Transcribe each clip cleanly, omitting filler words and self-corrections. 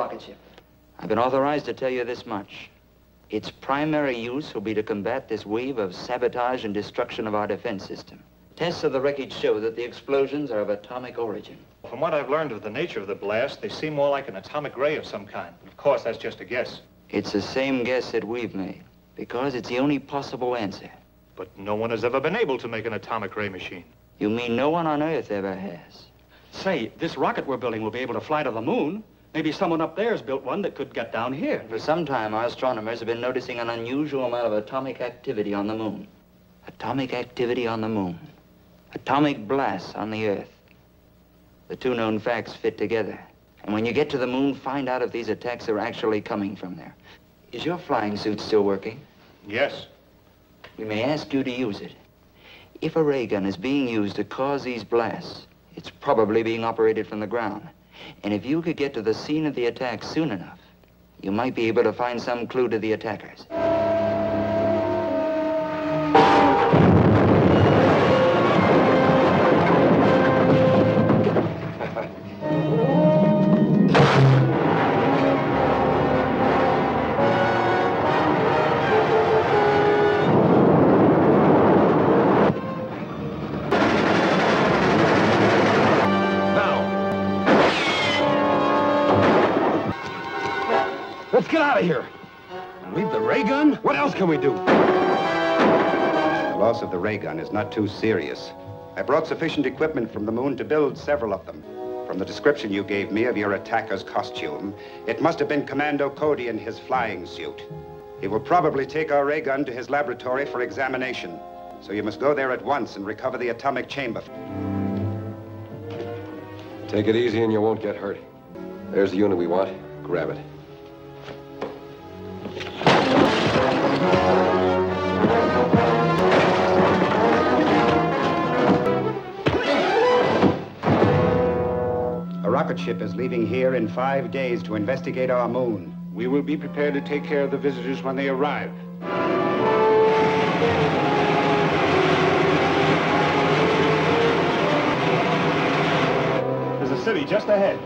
rocket ship? I've been authorized to tell you this much. Its primary use will be to combat this wave of sabotage and destruction of our defense system. Tests of the wreckage show that the explosions are of atomic origin. From what I've learned of the nature of the blast, they seem more like an atomic ray of some kind. But of course, that's just a guess. It's the same guess that we've made, because it's the only possible answer. But no one has ever been able to make an atomic ray machine. You mean no one on Earth ever has? Say, this rocket we're building will be able to fly to the moon. Maybe someone up there's built one that could get down here. For some time, our astronomers have been noticing an unusual amount of atomic activity on the moon. Atomic activity on the moon. Atomic blasts on the Earth. The two known facts fit together. And when you get to the moon, find out if these attacks are actually coming from there. Is your flying suit still working? Yes. We may ask you to use it. If a ray gun is being used to cause these blasts, it's probably being operated from the ground. And if you could get to the scene of the attack soon enough, you might be able to find some clue to the attackers. Let's get out of here. Leave the ray gun? What else can we do? The loss of the ray gun is not too serious. I brought sufficient equipment from the moon to build several of them. From the description you gave me of your attacker's costume, it must have been Commando Cody in his flying suit. He will probably take our ray gun to his laboratory for examination. So you must go there at once and recover the atomic chamber. Take it easy and you won't get hurt. There's the unit we want. Grab it. A rocket ship is leaving here in 5 days to investigate our moon. We will be prepared to take care of the visitors when they arrive. There's a city just ahead.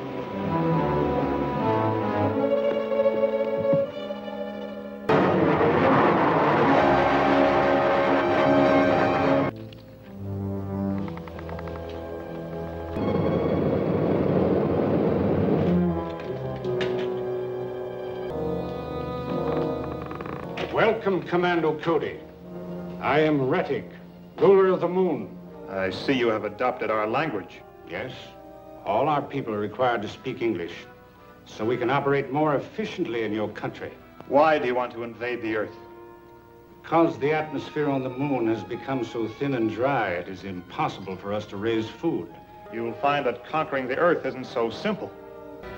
Welcome, Commando Cody. I am Rettig, ruler of the moon. I see you have adopted our language. Yes, all our people are required to speak English, so we can operate more efficiently in your country. Why do you want to invade the Earth? Because the atmosphere on the moon has become so thin and dry, it is impossible for us to raise food. You'll find that conquering the Earth isn't so simple.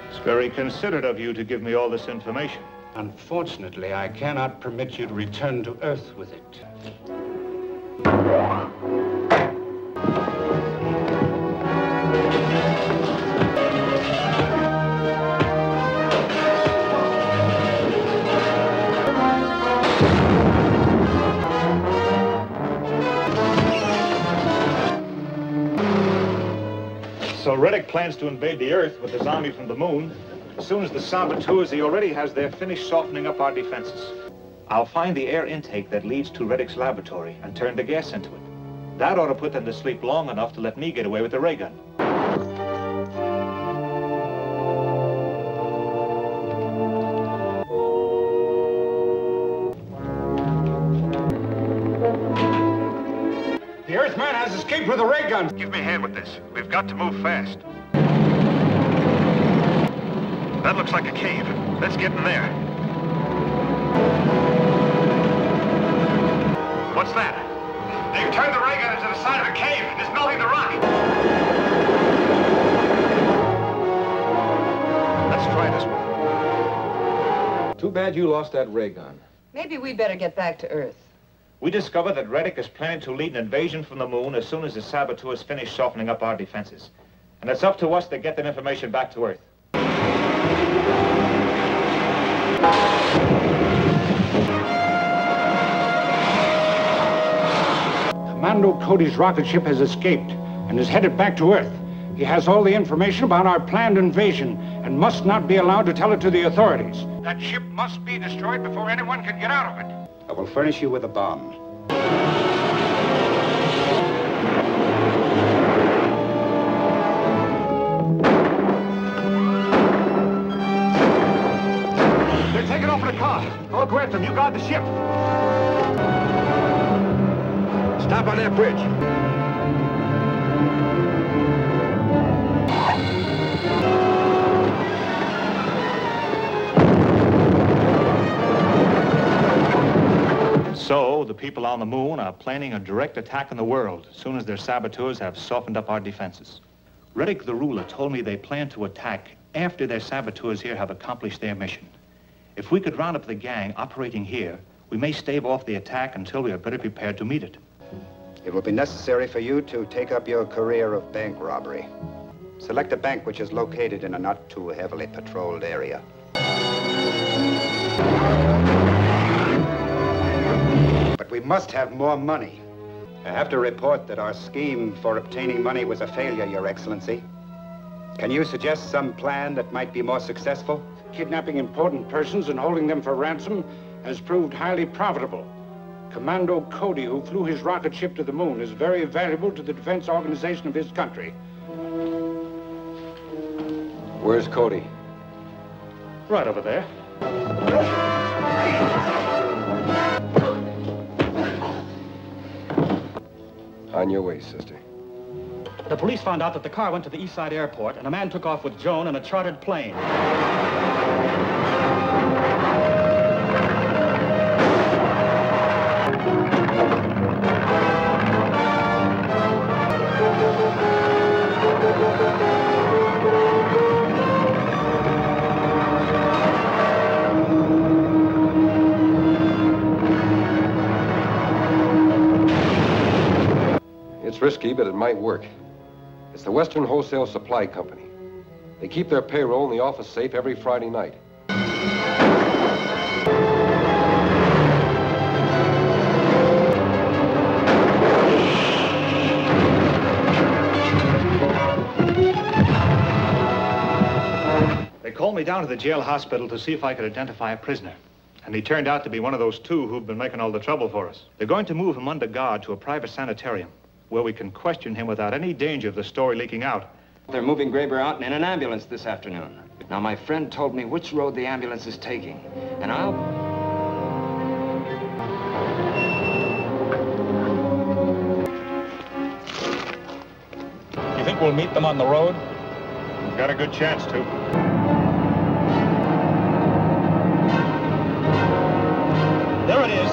It's very considerate of you to give me all this information. Unfortunately, I cannot permit you to return to Earth with it. So Rettig plans to invade the Earth with his army from the moon. As soon as the saboteurs he already has there finish softening up our defenses. I'll find the air intake that leads to Rettig's laboratory and turn the gas into it. That ought to put them to sleep long enough to let me get away with the ray gun. The Earthman has escaped with a ray gun. Give me a hand with this. We've got to move fast. That looks like a cave. Let's get in there. What's that? They've turned the ray gun into the side of a cave. It's melting the rock. Let's try this one. Too bad you lost that ray gun. Maybe we better get back to Earth. We discovered that Rettig is planning to lead an invasion from the moon as soon as the saboteurs finish softening up our defenses. And it's up to us to get that information back to Earth. Commando Cody's rocket ship has escaped and is headed back to Earth. He has all the information about our planned invasion and must not be allowed to tell it to the authorities. That ship must be destroyed before anyone can get out of it. I will furnish you with a bomb. They're taking off in a car. I'll go after them. You guard the ship. Stop on that bridge. So, the people on the moon are planning a direct attack on the world as soon as their saboteurs have softened up our defenses. Reddick the ruler told me they plan to attack after their saboteurs here have accomplished their mission. If we could round up the gang operating here, we may stave off the attack until we are better prepared to meet it. It will be necessary for you to take up your career of bank robbery. Select a bank which is located in a not too heavily patrolled area. But we must have more money. I have to report that our scheme for obtaining money was a failure, Your Excellency. Can you suggest some plan that might be more successful? Kidnapping important persons and holding them for ransom has proved highly profitable. Commando Cody, who flew his rocket ship to the moon, is very valuable to the defense organization of his country. Where's Cody? Right over there. On your way, sister. The police found out that the car went to the East Side Airport, and a man took off with Joan in a chartered plane. It's risky, but it might work. It's the Western Wholesale Supply Company. They keep their payroll in the office safe every Friday night. They called me down to the jail hospital to see if I could identify a prisoner. And he turned out to be one of those two who've been making all the trouble for us. They're going to move him under guard to a private sanitarium, where we can question him without any danger of the story leaking out. They're moving Graber out in an ambulance this afternoon. Now, my friend told me which road the ambulance is taking, and I'll... You think we'll meet them on the road? We've got a good chance to. There it is.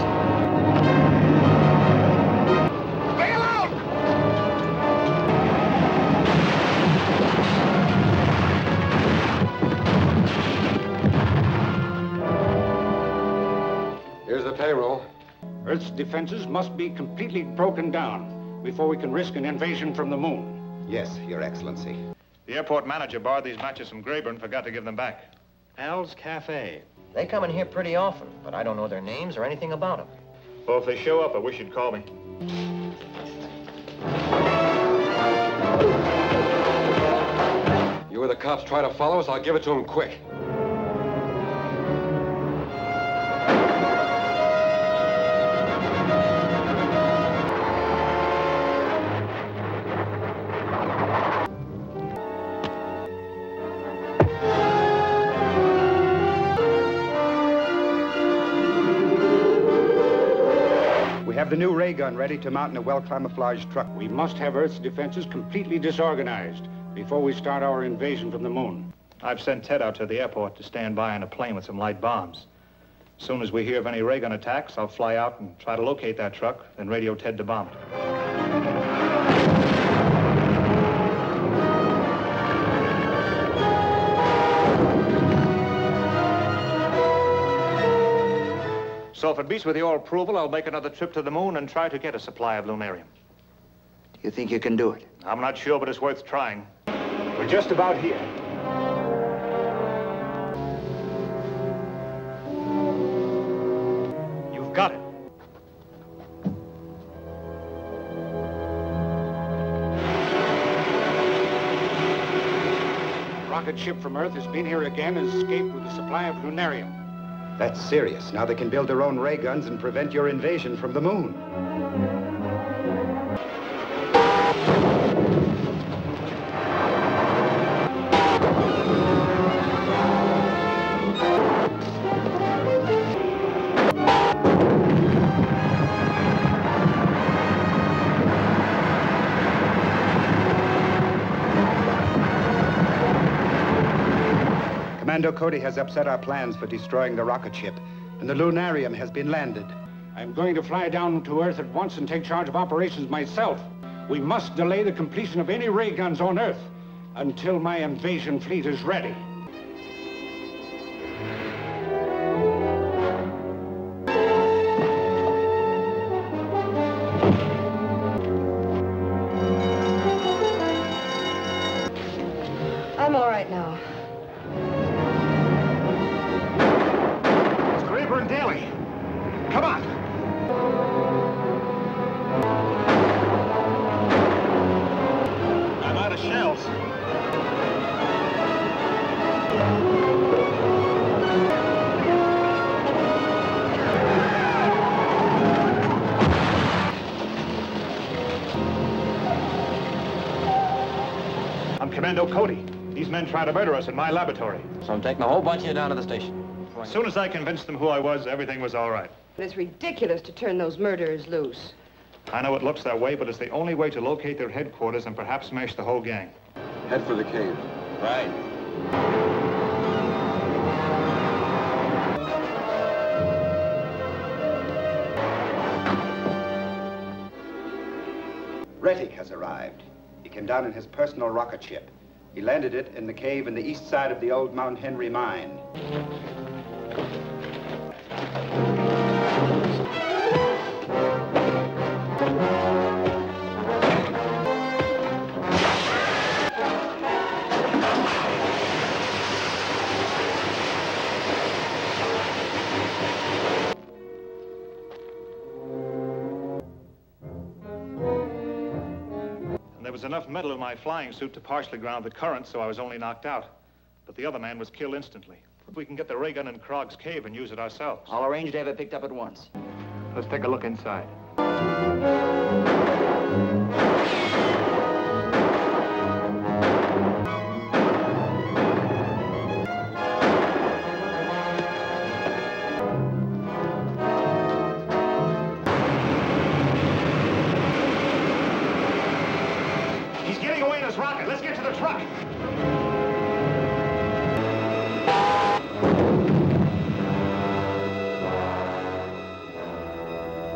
Bail out! Here's the payroll. Earth's defenses must be completely broken down before we can risk an invasion from the moon. Yes, Your Excellency. The airport manager borrowed these matches from Graber and forgot to give them back. Al's Cafe. They come in here pretty often, but I don't know their names or anything about them. Well, if they show up, I wish you'd call me. You or the cops try to follow us, I'll give it to them quick. We have the new ray gun ready to mount in a well-camouflaged truck. We must have Earth's defenses completely disorganized before we start our invasion from the moon. I've sent Ted out to the airport to stand by on a plane with some light bombs. As soon as we hear of any ray gun attacks, I'll fly out and try to locate that truck, then radio Ted to bomb it. So if it beats with your approval, I'll make another trip to the moon and try to get a supply of lunarium. Do you think you can do it? I'm not sure, but it's worth trying. We're just about here. You've got it. rocket ship from Earth has been here again and escaped with a supply of lunarium. That's serious. Now they can build their own ray guns and prevent your invasion from the moon. Commando Cody has upset our plans for destroying the rocket ship, and the lunarium has been landed. I'm going to fly down to Earth at once and take charge of operations myself. We must delay the completion of any ray guns on Earth until my invasion fleet is ready. I'm all right now. Scraper and Daly, come on. I'm out of shells. I'm Commando Cody. These men tried to murder us in my laboratory. So I'm taking a whole bunch of you down to the station. As soon as I convinced them who I was, everything was all right. It's ridiculous to turn those murderers loose. I know it looks that way, but it's the only way to locate their headquarters and perhaps smash the whole gang. Head for the cave. Right. Rettig has arrived. He came down in his personal rocket ship. He landed it in the cave in the east side of the old Mount Henry mine. There was enough metal in my flying suit to partially ground the current, so I was only knocked out. But the other man was killed instantly. We can get the ray gun in Krog's cave and use it ourselves. I'll arrange to have it picked up at once. Let's take a look inside. He's getting away in his rocket. Let's get to the truck.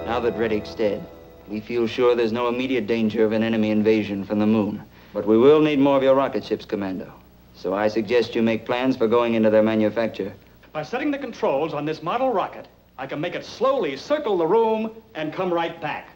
Now that Rettig's dead, we feel sure there's no immediate danger of an enemy invasion from the moon. But we will need more of your rocket ships, Commando. So I suggest you make plans for going into their manufacture. By setting the controls on this model rocket, I can make it slowly circle the room and come right back.